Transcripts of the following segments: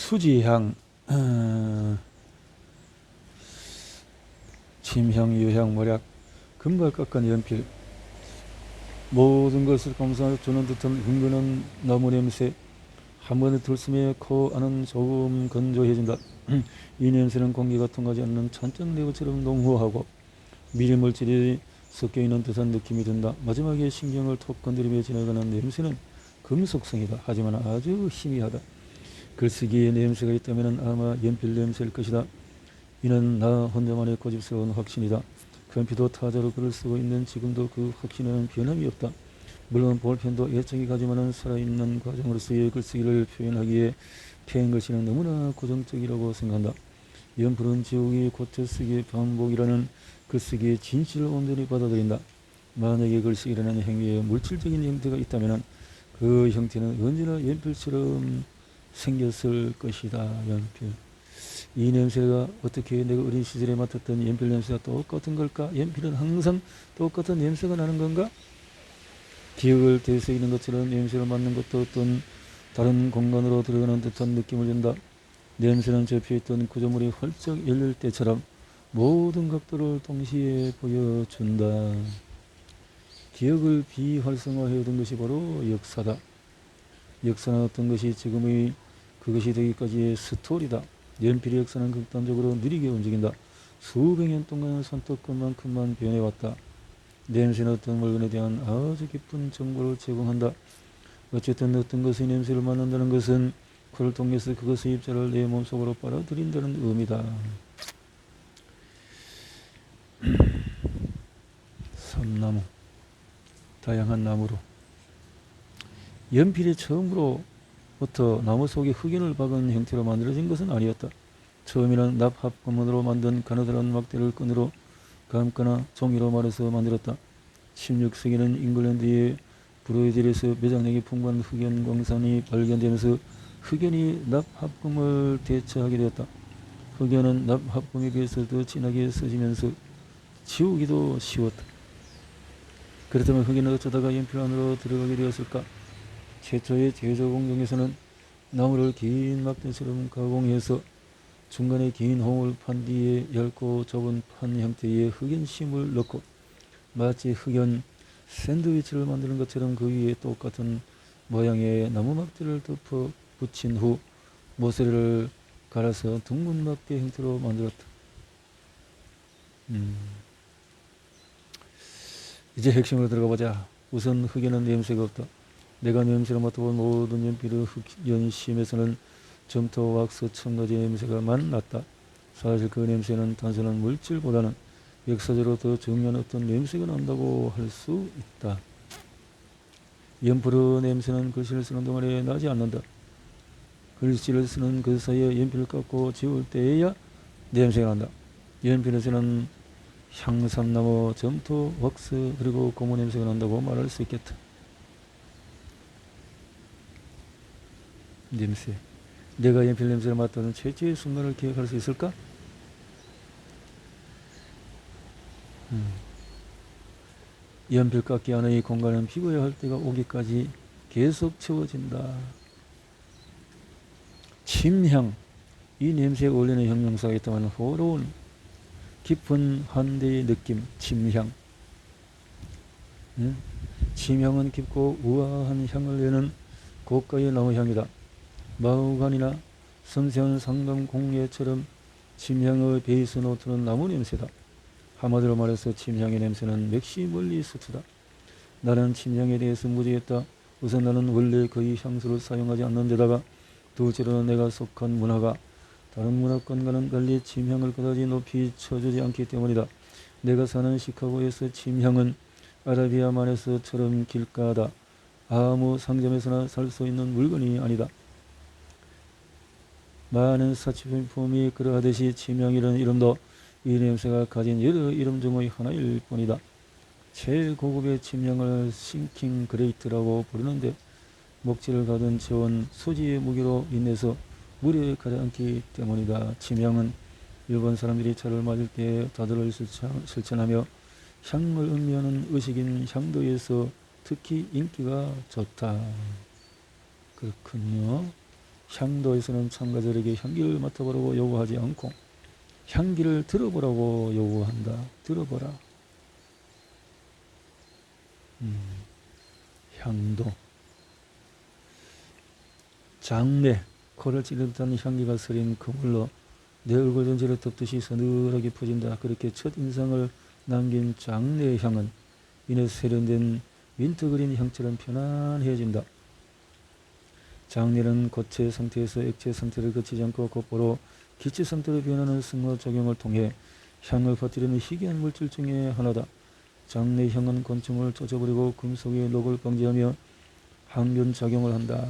수지향, 침향, 유향, 모략, 금발 깎은 연필, 모든 것을 감싸 주는 듯한 흥건한 나무 냄새, 한 번에 들숨에 코 안은 조금 건조해진다. 이 냄새는 공기가 통하지 않는 천정레고처럼 농후하고 미리 물질이 섞여있는 듯한 느낌이 든다. 마지막에 신경을 톡 건드리며 지나가는 냄새는 금속성이다. 하지만 아주 희미하다. 글쓰기에 냄새가 있다면 아마 연필 냄새일 것이다. 이는 나 혼자만의 고집스러운 확신이다. 컴퓨터 타자로 글을 쓰고 있는 지금도 그 확신에는 변함이 없다. 물론 볼펜도 애착이 가지만은 살아있는 과정으로서의 글쓰기를 표현하기에 펜글씨는 너무나 고정적이라고 생각한다. 연필은 지우기, 고쳐쓰기, 반복이라는 글쓰기의 진실을 온전히 받아들인다. 만약에 글쓰기라는 행위에 물질적인 형태가 있다면 그 형태는 언제나 연필처럼 생겼을 것이다. 연필. 이 냄새가 어떻게 내가 어린 시절에 맡았던 연필 냄새가 똑같은 걸까? 연필은 항상 똑같은 냄새가 나는 건가? 기억을 되새기는 것처럼 냄새를 맡는 것도 어떤 다른 공간으로 들어가는 듯한 느낌을 준다. 냄새는 접혀있던 구조물이 활짝 열릴 때처럼 모든 각도를 동시에 보여준다. 기억을 비활성화해둔 것이 바로 역사다. 역사는 어떤 것이 지금의 그것이 되기까지의 스토리다. 연필의 역사는 극단적으로 느리게 움직인다. 수백 년 동안 손톱끝만큼만 변해왔다. 냄새는 어떤 물건에 대한 아주 깊은 정보를 제공한다. 어쨌든 어떤 것의 냄새를 맡는다는 것은 그를 통해서 그것의 입자를 내 몸속으로 빨아들인다는 의미다. 삼나무, 다양한 나무로. 연필이 처음으로부터 나무 속에 흑연을 박은 형태로 만들어진 것은 아니었다. 처음에는 납합금으로 만든 가느다란 막대를 끈으로 감거나 종이로 말아서 만들었다. 16세기는 잉글랜드의 브로이델에서 매장력이 풍부한 흑연 광산이 발견되면서 흑연이 납합금을 대체하게 되었다. 흑연은 납합금에 비해서 더 진하게 써지면서 지우기도 쉬웠다. 그렇다면 흑연은 어쩌다가 연필 안으로 들어가게 되었을까? 최초의 제조 공정에서는 나무를 긴 막대처럼 가공해서 중간에 긴 홍을 판 뒤에 얇고 좁은 판 형태의 흑연심을 넣고 마치 흑연 샌드위치를 만드는 것처럼 그 위에 똑같은 모양의 나무 막대를 덮어 붙인 후 모서리를 갈아서 둥근 막대 형태로 만들었다. 이제 핵심으로 들어가 보자. 우선 흑연은 냄새가 없다. 내가 냄새를 맡아본 모든 연필의 흑연심에서는 점토, 왁스, 첨가제 냄새가만 났다. 사실 그 냄새는 단순한 물질보다는 역사적으로 더 중요한 어떤 냄새가 난다고 할 수 있다. 연필의 냄새는 글씨를 쓰는 동안에 나지 않는다. 글씨를 쓰는 그 사이에 연필을 깎고 지울 때에야 냄새가 난다. 연필에서는 향삼나무, 점토, 왁스 그리고 고무 냄새가 난다고 말할 수 있겠다. 냄새. 내가 연필 냄새를 맡던 최초의 순간을 기억할 수 있을까? 연필깎이 안의 공간은 비워야 할 때가 오기까지 계속 채워진다. 침향. 이 냄새에 어울리는 형용사가 있다면 호로운 깊은 한대의 느낌. 침향. 침향은 깊고 우아한 향을 내는 고가의 나무향이다. 마후간이나 섬세한 상감 공예처럼 침향의 베이스 노트는 나무 냄새다. 한마디로 말해서 침향의 냄새는 멱시 멀리 스치다. 나는 침향에 대해서 무지했다. 우선 나는 원래 거의 향수를 사용하지 않는 데다가 둘째로는 내가 속한 문화가 다른 문화권과는 달리 침향을 그다지 높이 쳐주지 않기 때문이다. 내가 사는 시카고에서 침향은 아라비아만에서처럼 길가하다. 아무 상점에서나 살 수 있는 물건이 아니다. 많은 사치품이 그러하듯이 침향이라는 이름도 이 냄새가 가진 여러 이름 중의 하나일 뿐이다. 최고급의 침향을 싱킹 그레이트라고 부르는데 목재를 가둔 저온 수지의 무게로 인해서 물에 가라앉기 때문이다. 침향은 일본 사람들이 차를 마실 때 다들 실천하며 향을 음미하는 의식인 향도에서 특히 인기가 좋다. 그렇군요. 향도에서는 참가자에게 향기를 맡아보라고 요구하지 않고 향기를 들어보라고 요구한다. 들어보라. 향도. 장내, 코를 찌르는 듯한 향기가 서린 그물로 내 얼굴 전체를 덮듯이 서늘하게 퍼진다. 그렇게 첫 인상을 남긴 장내의 향은 이내 세련된 윈터그린 향처럼 편안해진다. 장내는 고체 상태에서 액체 상태를 거치지 않고 곧바로 기체 상태로 변하는 승화작용을 통해 향을 퍼뜨리는 희귀한 물질 중에 하나다. 장내 향은 곤충을 쫓아버리고 금속의 녹을 방지하며 항균작용을 한다.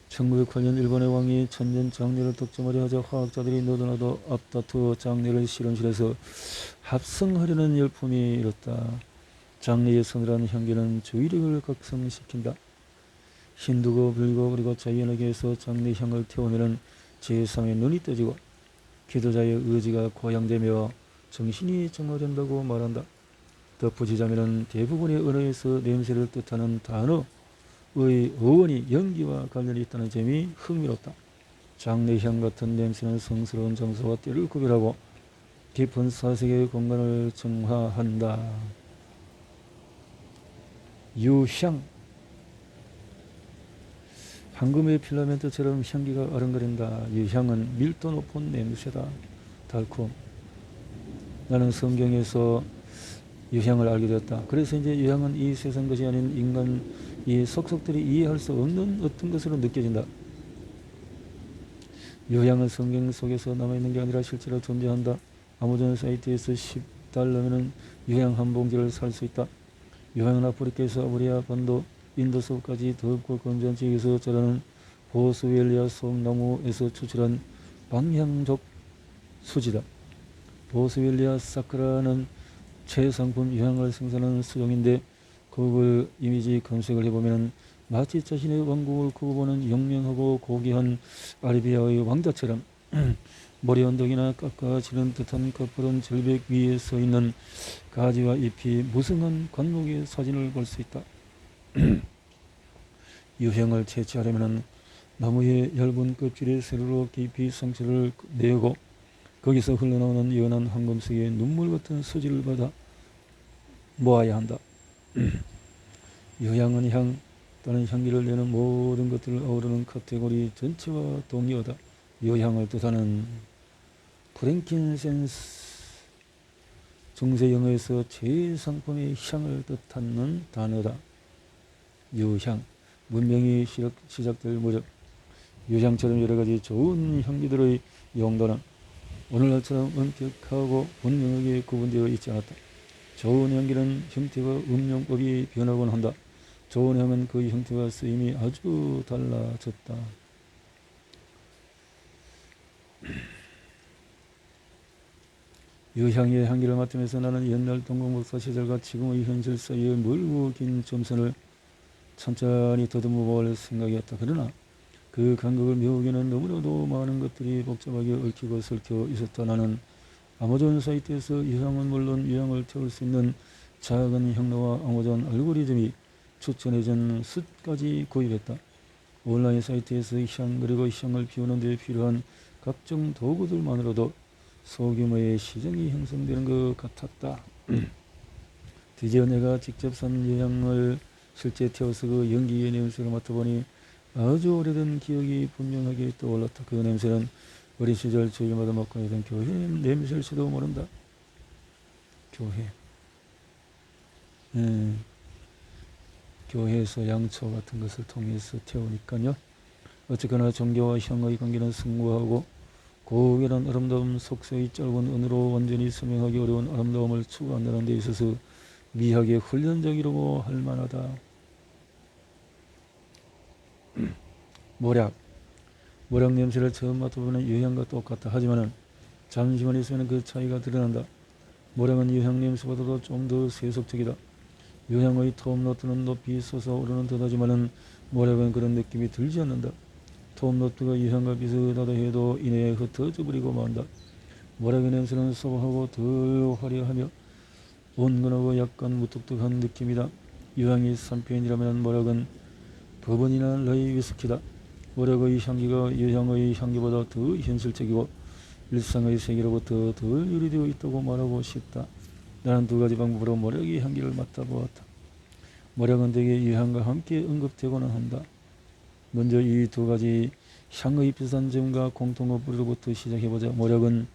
1908년 일본의 왕이 천년 장내를 득점하려 하자 화학자들이 너도나도 앞다투어 장내를 실험실에서 합성하려는 열풍이 일었다. 장내의 서늘한 향기는 주의력을 각성시킨다. 힘두고 불고 그리고 자연하게 해서 장내 향을 태우면 제3의 눈이 떠지고 기도자의 의지가 고양되며 정신이 정화된다고 말한다. 덧붙이자면 대부분의 언어에서 냄새를 뜻하는 단어의 어원이 연기와 관련이 있다는 점이 흥미롭다. 장내향 같은 냄새는 성스러운 장소와 때를 구별하고 깊은 사색의 공간을 정화한다. 유향. 황금의 필라멘트처럼 향기가 아른거린다. 유향은 밀도 높은 냄새다. 달콤. 나는 성경에서 유향을 알게 되었다. 그래서 이제 유향은 이 세상 것이 아닌 인간 이 속속들이 이해할 수 없는 어떤 것으로 느껴진다. 유향은 성경 속에서 남아있는 게 아니라 실제로 존재한다. 아마존 사이트에서 $10면 유향 한 봉지를 살 수 있다. 유향은 아프리카에서 아브리아 반도, 인도서까지 덥고 건조한 지역에서 자라는 보스웰리아 소나무에서 추출한 방향족 수지다. 보스웰리아 사쿠라는 최상품 유향을 생산하는 수종인데 그걸 이미지 검색을 해보면 마치 자신의 왕국을 그어보는 영명하고 고귀한 아라비아의 왕자처럼 모래 언덕이나 깎아지는 듯한 가파른 절벽 위에 서 있는 가지와 잎이 무성한 관목의 사진을 볼 수 있다. 유향을 채취하려면 나무의 얇은 껍질에 세로로 깊이 상처를 내고 거기서 흘러나오는 연한 황금색의 눈물 같은 수지를 받아 모아야 한다. 유향은 향 또는 향기를 내는 모든 것들을 아우르는 카테고리 전체와 동의어다. 유향을 뜻하는 프랭킨센스, 중세 영어에서 최상품의 향을 뜻하는 단어다. 유향, 문명이 시작될 무렵 유향처럼 여러가지 좋은 향기들의 용도는 오늘날처럼 엄격하고 분명하게 구분되어 있지 않았다. 좋은 향기는 형태와 음용법이 변하곤 한다. 좋은 향은 그 형태와 쓰임이 아주 달라졌다. 유향의 향기를 맡으면서 나는 옛날 동국목사 시절과 지금의 현실 사이의 멀고 긴 점선을 천천히 더듬어 볼 생각이었다. 그러나 그 간격을 메우기에는 너무나도 많은 것들이 복잡하게 얽히고 설켜 있었다. 나는 아마존 사이트에서 유향은 물론 유향을 태울 수 있는 작은 향로와 아마존 알고리즘이 추천해준 숯까지 구입했다. 온라인 사이트에서 향 그리고 향을 피우는 데 필요한 각종 도구들만으로도 소규모의 시장이 형성되는 것 같았다. 드디어 내가 직접 산 유향을 실제 태워서 그 연기의 냄새를 맡아보니 아주 오래된 기억이 분명하게 떠올랐다. 그 냄새는 어린 시절 주일마다 맡고 있던 교회 냄새일지도 모른다. 교회. 교회에서 양초 같은 것을 통해서 태우니까요. 어쨌거나 종교와 향의 관계는 승부하고 고결한 아름다움, 속세의 짧은 언어로 완전히 설명하기 어려운 아름다움을 추구한다는 데 있어서 미학의 훈련적이라고 할 만하다. 모략. 모략 냄새를 처음 맡아보면 유향과 똑같다. 하지만 잠시만 있으면 그 차이가 드러난다. 모략은 유향 냄새보다도 좀 더 세속적이다. 유향의 톱노트는 높이 솟아오르는 듯하지만 모략은 그런 느낌이 들지 않는다. 톱노트가 유향과 비슷하다 해도 이내에 흩어져 버리고 만다. 모략의 냄새는 소박하고 덜 화려하며 온건하고 약간 무뚝뚝한 느낌이다. 유향이 3편이라면 모략은 버번이나 라이 위스키다. 모략의 향기가 유향의 향기보다 더 현실적이고 일상의 세계로부터 덜 유리되어 있다고 말하고 싶다. 나는 두 가지 방법으로 모략의 향기를 맡아보았다. 모략은 대개 유향과 함께 언급되고는 한다. 먼저 이 두 가지 향의 비슷한 점과 공통의 뿌리로부터 시작해보자. 모략은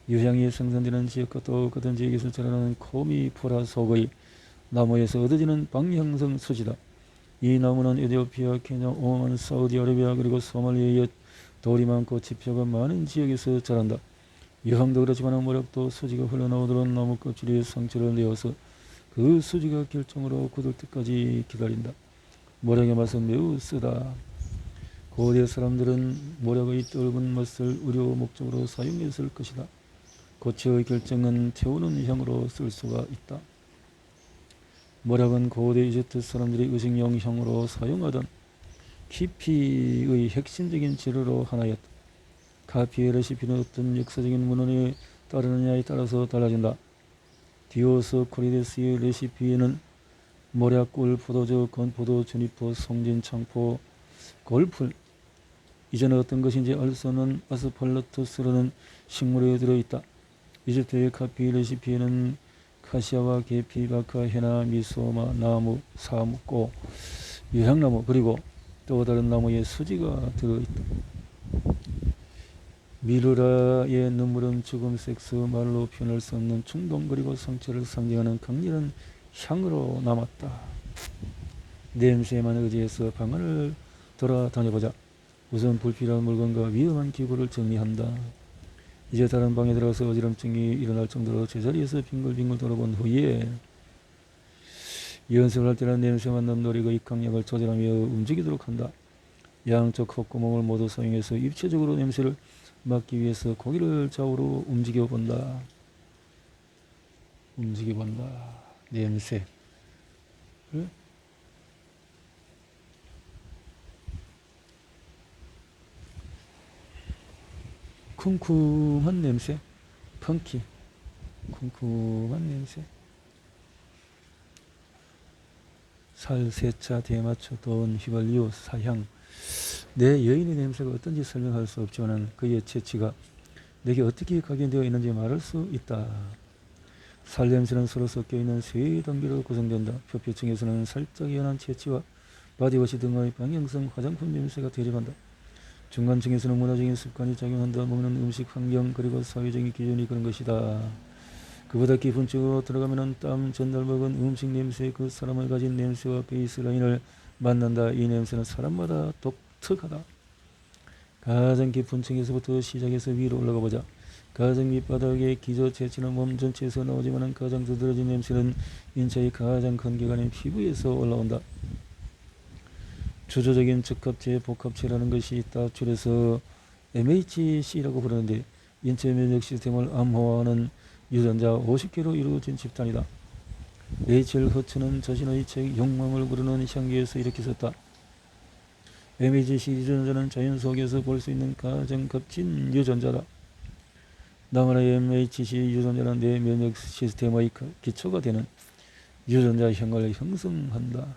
유향이 생산되는 지역과 똑같은 지역에서 자라는 코미포라 속의 나무에서 얻어지는 방향성 수지다. 이 나무는 에티오피아, 케냐, 오만, 사우디아라비아 그리고 소말리아에 돌이 많고 지표가 많은 지역에서 자란다. 유향도 그렇지만 모략도 수지가 흘러나오도록 나무 껍질에 상처를 내어서 그 수지가 결정으로 굳을 때까지 기다린다. 모략의 맛은 매우 쓰다. 고대 사람들은 모략의 떫은 맛을 의료 목적으로 사용했을 것이다. 고체의 결정은 태우는 향으로 쓸 수가 있다. 모략은 고대 이집트 사람들이 의식용 향으로 사용하던 키피의 핵심적인 재료로 하나였다. 카피의 레시피는 어떤 역사적인 문헌에 따르느냐에 따라서 달라진다. 디오스코리데스의 레시피에는 모략, 꿀, 포도주, 건포도, 주니퍼, 송진, 창포, 골풀, 이전에 어떤 것인지 알 수 없는 아스팔라토스라는 식물이 들어있다. 이집트의 카피 레시피에는 카시아와 계피, 바카, 해나, 미소마, 나무, 사무, 꽃, 유향나무 그리고 또 다른 나무의 수지가 들어있다. 미르라의 눈물은 죽음, 섹스, 말로 표현할 수 없는 충동 그리고 상처를 상징하는 강렬한 향으로 남았다. 냄새만 의지해서 방안을 돌아다녀보자. 우선 불필요한 물건과 위험한 기구를 정리한다. 이제 다른 방에 들어가서 어지럼증이 일어날 정도로 제자리에서 빙글빙글 돌아본 후에 연습을 할 때는 냄새 맡는 노력의 강약을 조절하며 움직이도록 한다. 양쪽 콧구멍을 모두 사용해서 입체적으로 냄새를 맡기 위해서 고개를 좌우로 움직여본다. 냄새. 쿰쿰한 냄새. 펑키. 쿰쿰한 냄새. 살세차, 대마초, 돈, 휘발유, 사향. 내 여인의 냄새가 어떤지 설명할 수 없지만 그의 재치가 내게 어떻게 각인되어 있는지 말할 수 있다. 살냄새는 서로 섞여있는 세 단계로 구성된다. 표피층에서는 살짝 연한 재치와 바디워시 등의 방향성 화장품 냄새가 대립한다. 중간층에서는 문화적인 습관이 작용한다. 먹는 음식 환경 그리고 사회적인 기준이 그런 것이다. 그보다 깊은 쪽으로 들어가면 땀 전날 먹은 음식 냄새 그 사람을 가진 냄새와 베이스라인을 만난다. 이 냄새는 사람마다 독특하다. 가장 깊은 층에서부터 시작해서 위로 올라가 보자. 가장 밑바닥의 기저 재치는 몸 전체에서 나오지만 가장 두드러진 냄새는 인체의 가장 큰 기관인 피부에서 올라온다. 주조적인 적합체, 복합체라는 것이 있다. 줄여서 MHC라고 부르는데 인체 면역 시스템을 암호화하는 유전자 50개로 이루어진 집단이다. 레이첼 허츠는 자신의 책 욕망을 부르는 향기에서 이렇게 썼다. MHC 유전자는 자연 속에서 볼 수 있는 가장 값진 유전자다. 나만의 MHC 유전자는 내 면역 시스템의 기초가 되는 유전자형을 형성한다.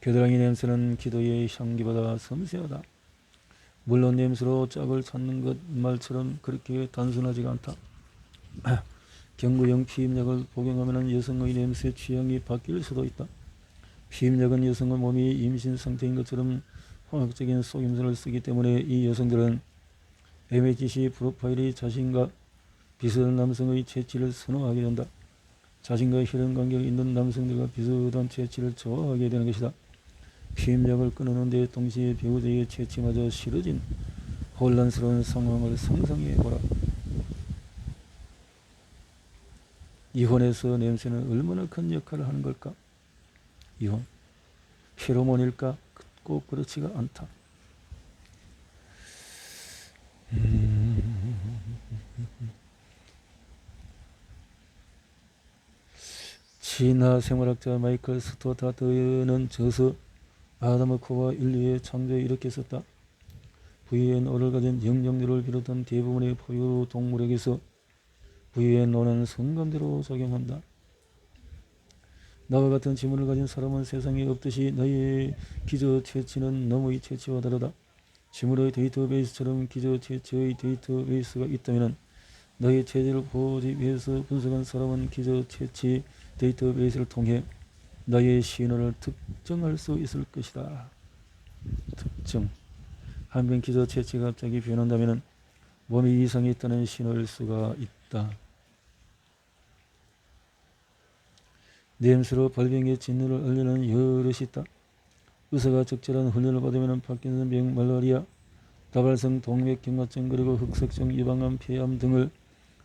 겨드랑이 냄새는 기도의 향기보다 섬세하다. 물론 냄새로 짝을 찾는 것 말처럼 그렇게 단순하지가 않다. 경구용 피임약을 복용하면 여성의 냄새 취향이 바뀔 수도 있다. 피임약은 여성의 몸이 임신 상태인 것처럼 화학적인 속임수를 쓰기 때문에 이 여성들은 MHC 프로파일이 자신과 비슷한 남성의 체질을 선호하게 된다. 자신과 혈연 관계가 있는 남성들과 비슷한 체질을 좋아하게 되는 것이다. 피임약을 끊었는데 동시에 배우자의 체취마저 싫어진 혼란스러운 상황을 상상해보라. 이혼에서 냄새는 얼마나 큰 역할을 하는 걸까? 이혼. 페로몬일까? 꼭 그렇지가 않다. 진화 생물학자 마이클 스토다드는 저서 아담과 인류의 창조에 이렇게 썼다. VNO를 가진 영역류를 비롯한 대부분의 포유 동물에게서 VNO는 성감대로 작용한다. 나와 같은 지문을 가진 사람은 세상에 없듯이 너희의 기저 채취는 너무의 채취와 다르다. 지문의 데이터베이스처럼 기저 채취의 데이터베이스가 있다면 너희 체제를 보호하기 위해서 분석한 사람은 기저 채취 데이터베이스를 통해 너희의 신호를 특정할 수 있을 것이다. 특정. 한번 기저 채취가 갑자기 변한다면 몸에 이상이 있다는 신호일 수가 있다. 냄새로 발병의 진노를 알리는 여럿이 있다. 의사가 적절한 훈련을 받으면 파킨슨병, 말라리아, 다발성 동맥경화증 그리고 흑색증, 유방암, 폐암 등을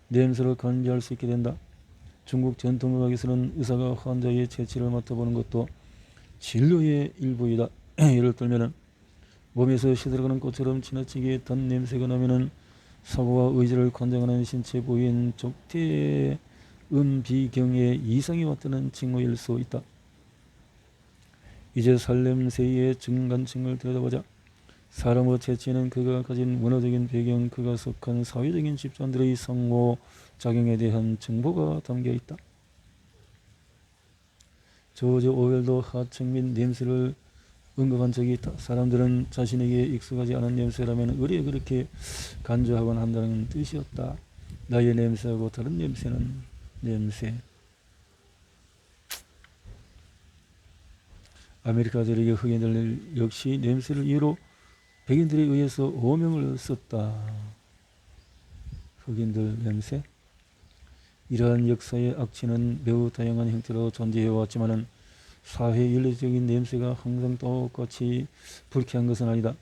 냄새로 감지할 수 있게 된다. 중국 전통의학에서는 의사가 환자의 채취를 맡아보는 것도 진료의 일부이다. 예를 들면 몸에서 시들어가는 꽃처럼 지나치게 단 냄새가 나면 사고와 의지를 관장하는 신체 부위인 족대의 음비경에 이상이 왔다는 징후일 수 있다. 이제 살냄새의 중간층을 들여다보자. 사람의 채취는 그가 가진 문화적인 배경, 그가 속한 사회적인 집단들의 상호작용에 대한 정보가 담겨있다. 조지 오웰도 하청 및 냄새를 언급한 적이 있다. 사람들은 자신에게 익숙하지 않은 냄새라면 의뢰 그렇게 간주하곤 한다는 뜻이었다. 나의 냄새하고 다른 냄새는 냄새. 아메리카 대륙의 흑인들 역시 냄새를 이유로 백인들에 의해서 오명을 썼다. 흑인들 냄새. 이러한 역사의 악취는 매우 다양한 형태로 존재해왔지만 사회 윤리적인 냄새가 항상 똑같이 불쾌한 것은 아니다.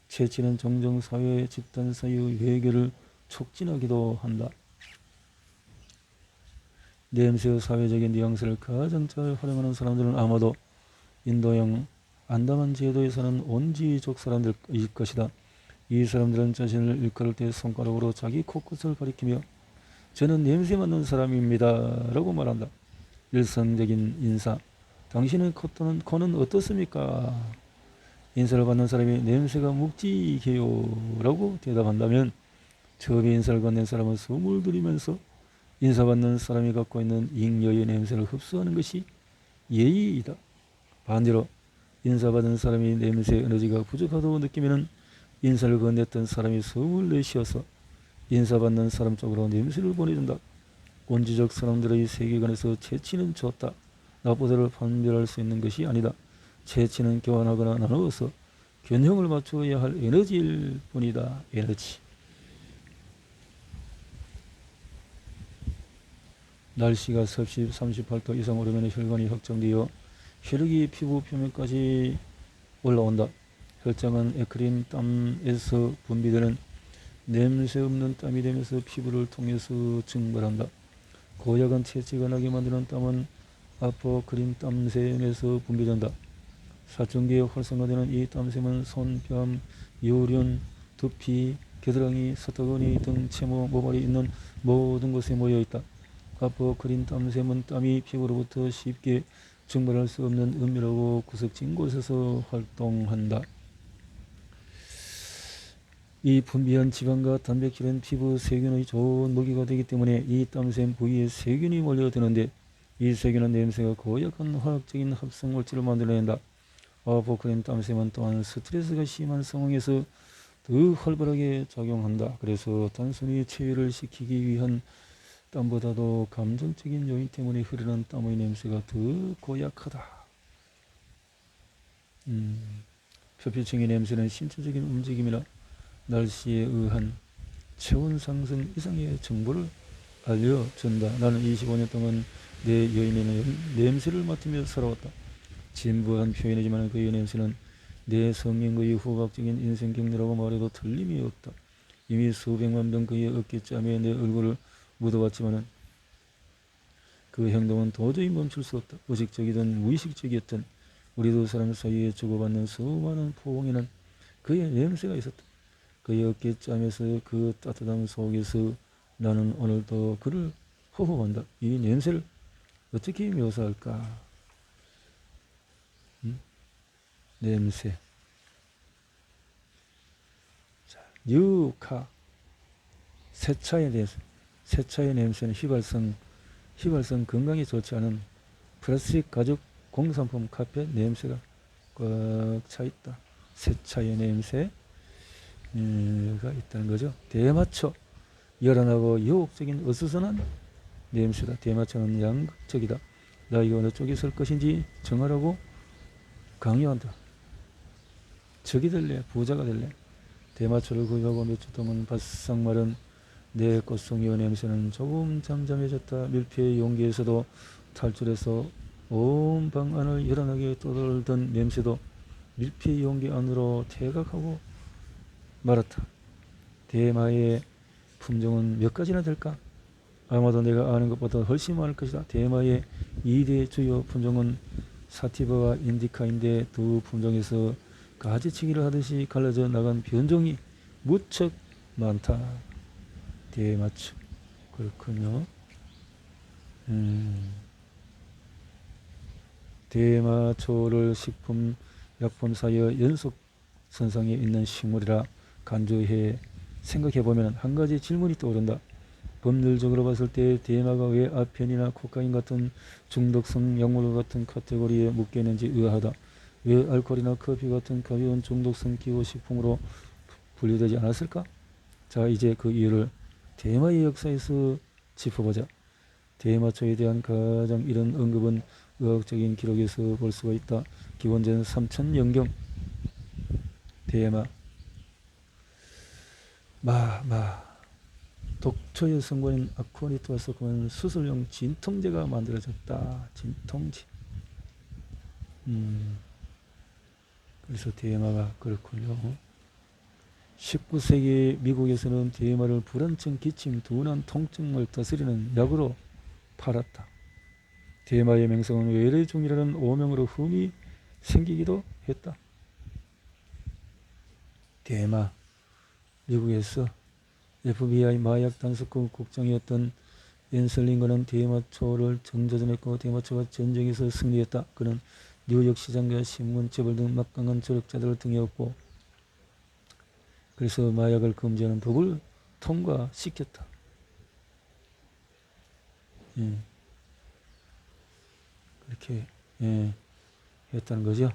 채취는 종종 사회 집단 사이의 외교를 촉진하기도 한다. 냄새의 사회적인 뉘앙스를 가장 잘 활용하는 사람들은 아마도 인도양 안다만 제도에 사는 온지족 사람들일 것이다. 이 사람들은 자신을 일컬을 때 손가락으로 자기 코끝을 가리키며 저는 냄새 맡는 사람입니다 라고 말한다. 일상적인 인사. 당신의 코는 어떻습니까? 인사를 받는 사람이 냄새가 묵직해요 라고 대답한다면 처음에 인사를 건넨 사람은 숨을 들이면서 인사받는 사람이 갖고 있는 잉여의 냄새를 흡수하는 것이 예의이다. 반대로 인사받은 사람이 냄새 에너지가 부족하다고 느끼면 인사를 건넸던 사람이 숨을 내쉬어서 인사받는 사람 쪽으로 냄새를 보내준다. 온지적 사람들의 세계관에서 채취는 좋다, 나쁘다를 판별할 수 있는 것이 아니다. 채취는 교환하거나 나누어서 균형을 맞추어야 할 에너지일 뿐이다. 에너지. 날씨가 섭씨 38도 이상 오르면 혈관이 확장되어 혈액이 피부 표면까지 올라온다. 혈장은 에크린 땀에서 분비되는 냄새 없는 땀이 되면서 피부를 통해서 증발한다. 고약한 채취가 나게 만드는 땀은 아포크린 땀샘에서 분비된다. 사춘기에 활성화되는 이 땀샘은 손, 뺨, 요륜, 두피, 겨드랑이, 사타구니 등 채모, 모발이 있는 모든 곳에 모여있다. 아포크린 땀샘은 땀이 피부로부터 쉽게 증발할 수 없는 은밀하고 구석진 곳에서 활동한다. 이 분비한 지방과 단백질은 피부 세균의 좋은 먹이가 되기 때문에 이 땀샘 부위에 세균이 몰려드는데 이 세균은 냄새가 고약한 화학적인 합성물질을 만들어낸다. 아포크린 땀샘은 또한 스트레스가 심한 상황에서 더 활발하게 작용한다. 그래서 단순히 체외를 시키기 위한 땀보다도 감정적인 요인 때문에 흐르는 땀의 냄새가 더 고약하다. 표피층의 냄새는 신체적인 움직임이나 날씨에 의한 체온 상승 이상의 정보를 알려준다. 나는 25년 동안 내 여인의 냄새를 맡으며 살아왔다. 진부한 표현이지만 그의 냄새는 내 성인의 후각적인 인생 경례라고 말해도 틀림이 없다. 이미 수백만 병 그의 어깨짬에 내 얼굴을 묻어왔지만 그 행동은 도저히 멈출 수 없다. 의식적이든 무의식적이었든 우리 두 사람 사이에 주고받는 수많은 포옹에는 그의 냄새가 있었다. 그의 어깨짬에서 그 따뜻함 속에서 나는 오늘도 그를 호호한다. 이 냄새를 어떻게 묘사할까? 냄새. 자, 유카. 세차에 대해서. 세차의 냄새는 휘발성 건강에 좋지 않은 플라스틱 가죽 공산품 카페 냄새가 꽉 차 있다. 세차의 냄새가 있다는 거죠. 대마초, 열연하고 유혹적인 어수선한 냄새다. 대마초는 양극적이다. 나에게 어느 쪽에 설 것인지 정하라고 강요한다. 적이 될래? 부자가 될래? 대마초를 구입하고 몇 주 동안 바싹 마른 내 꽃송이의 냄새는 조금 잠잠해졌다. 밀폐의 용기에서도 탈출해서 온 방 안을 열연하게 떠돌던 냄새도 밀폐의 용기 안으로 퇴각하고 말았다. 대마의 품종은 몇 가지나 될까? 아마도 내가 아는 것보다 훨씬 많을 것이다. 대마의 2대 주요 품종은 사티바와 인디카인데 두 품종에서 가지치기를 하듯이 갈라져 나간 변종이 무척 많다. 대마초. 그렇군요. 대마초를 식품 약품사의 연속 선상에 있는 식물이라 간주해 생각해보면 한 가지 질문이 떠오른다. 법률적으로 봤을 때 대마가 왜 아펜이나 코카인 같은 중독성 약물 같은 카테고리에 묶여 있는지 의아하다. 왜 알코올이나 커피 같은 가벼운 중독성 기호식품으로 분류되지 않았을까? 자, 이제 그 이유를 대마의 역사에서 짚어보자. 대마초에 대한 가장 이른 언급은 의학적인 기록에서 볼 수가 있다. 기원전 3000년경 대마 독초의 성분인 아쿠아니토와서 그만 수술용 진통제가 만들어졌다. 진통제. 그래서 대마가 그렇군요. 19세기 미국에서는 대마를 불안증, 기침, 둔한, 통증을 다스리는 약으로 팔았다. 대마의 명성은 외래종이라는 오명으로 흠이 생기기도 했다. 대마, 미국에서 FBI 마약 단속국 국장이었던 앤슬링거는 대마초를 전조전했고 대마초가 전쟁에서 승리했다. 그는 뉴욕 시장과 신문, 재벌 등 막강한 조력자들을 등에업고 그래서 마약을 금지하는 법을 통과시켰다. 그렇게 했다는 거죠.